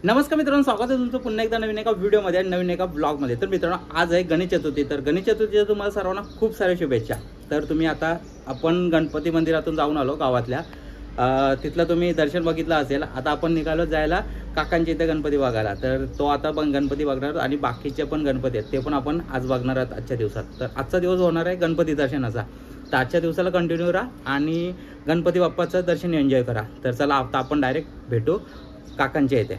नमस्कार मित्रांनो, स्वागत आहे तुमचं पुन्हा एकदा नवीन एका व्हिडिओमध्ये आणि नवीन एका ब्लॉगमध्ये। तर मित्रांनो, आज आहे गणेश चतुर्थी। तर गणेश चतुर्थीच्या तुम्हाला सर्वांना खूप साऱ्या शुभेच्छा। तर तुम्ही आता आपण गणपती मंदिरातून जाऊन आलो गावातल्या, तिथलं तुम्ही दर्शन बघितलं असेल। आता आपण निघालो जायला काकांच्या इथे गणपती बघायला। तर तो आता पण गणपती बघणार आणि बाकीचे पण गणपती आहेत ते पण आपण आज बघणार आहोत आजच्या दिवसात। तर आजचा दिवस होणार आहे गणपती दर्शनाचा। तर आजच्या दिवसाला कंटिन्यू राहा आणि गणपती बाप्पाचं दर्शन एन्जॉय करा। तर चला आता आपण डायरेक्ट भेटू काकांच्या इथे।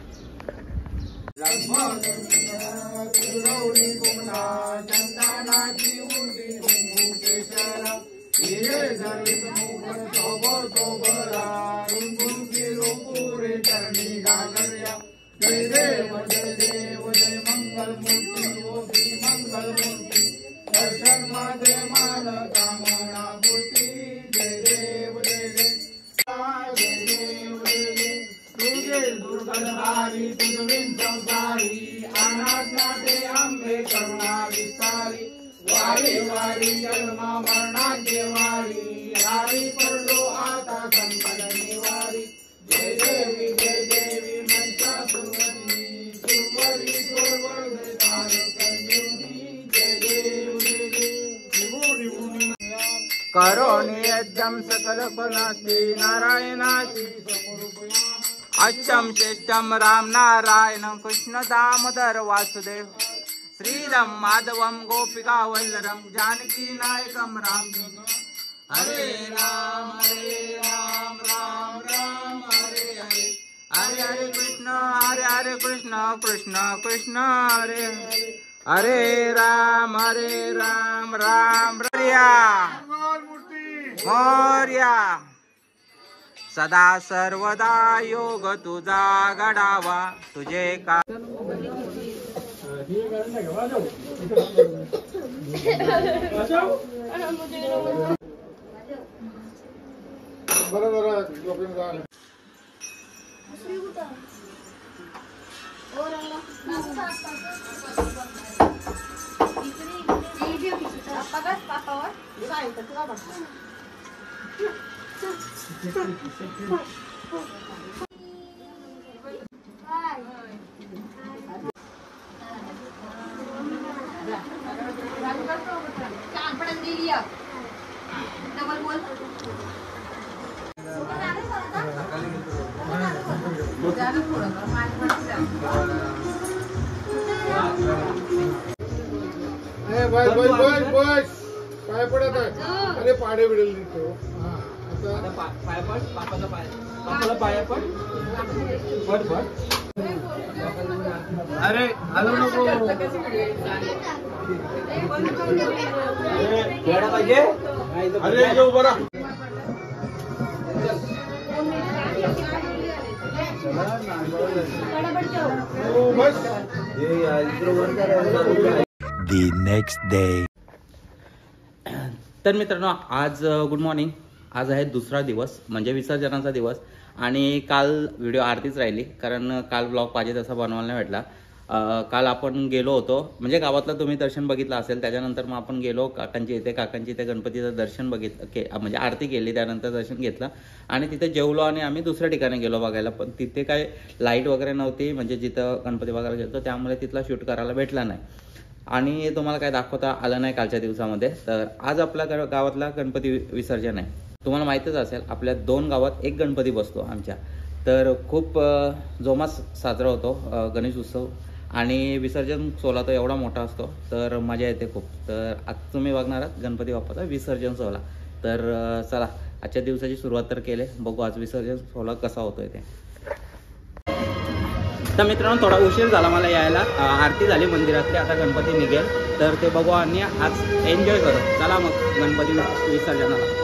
करोनियज्ञं सकलफलस्ते नारायणाची अच्चम श्रेष्ठम राम नारायण कृष्ण दामोदर वासुदेव श्रीरम माधवम गोपिका वल्लरम जानकी नायकम राम। हरे राम राम राम हरे हरे, हरे हरे कृष्ण कृष्ण कृष्ण हरे हरे, हरे राम राम मोर्या। सदा सर्वदा योग तुझा घडावा, तुझे का बस पाय पडत आहे। अरे पाडे बिडेल देतो। पाय पड, बापाचा पाय, बापाला पाय पड, पड पड. अरे हॅलो नको खेळा पाहिजे. अरे जो बरा The next day. तर मित्रांनो आज गुड मॉर्निंग. आज आहे दुसरा दिवस म्हणजे विसर्जनाचा दिवस. आणि काल व्हिडिओ आरतीच राहिली कारण काल ब्लॉग पाहिजे तसा बनवायला नाही भेटला. काल आपण गेलो होतो म्हणजे गावातलं तुम्ही दर्शन बघितलं असेल. त्याच्यानंतर मग आपण गेलो काकांची इथे गणपतीचं दर्शन बघितलं म्हणजे आरती केली त्यानंतर दर्शन घेतलं आणि तिथे जेवलो आणि आम्ही दुसऱ्या ठिकाणी गेलो बघायला. पण तिथे काय लाईट वगैरे नव्हती म्हणजे जिथं गणपती बघायला गेलो त्यामुळे तिथला शूट करायला भेटला नाही आणि तुम्हाला काय दाखवता आलं नाही कालच्या दिवसामध्ये. तर आज आपल्या गावातला गणपती विसर्जन आहे. तुम्हाला माहीतच असेल आपल्या 2 गावात एक गणपती बसतो आमच्या. तर खूप जोमात साजरा होतो गणेश उत्सव आणि विसर्जन सोहळा तो एवढा मोठा असतो तर मजा येते खूप. तर आज तुम्ही बघणार आहात गणपती बाप्पाचा विसर्जन सोहळा. तर चला आजच्या दिवसाची सुरुवात तर केली, बघू आज विसर्जन सोहळा कसा होतोय ते. तर मित्रांनो थोडा उशीर झाला मला यायला. आरती झाली मंदिरातली, आता गणपती निघेल तर ते बघू आणि आज एन्जॉय करू. चला मग गणपती विसर्जनाला.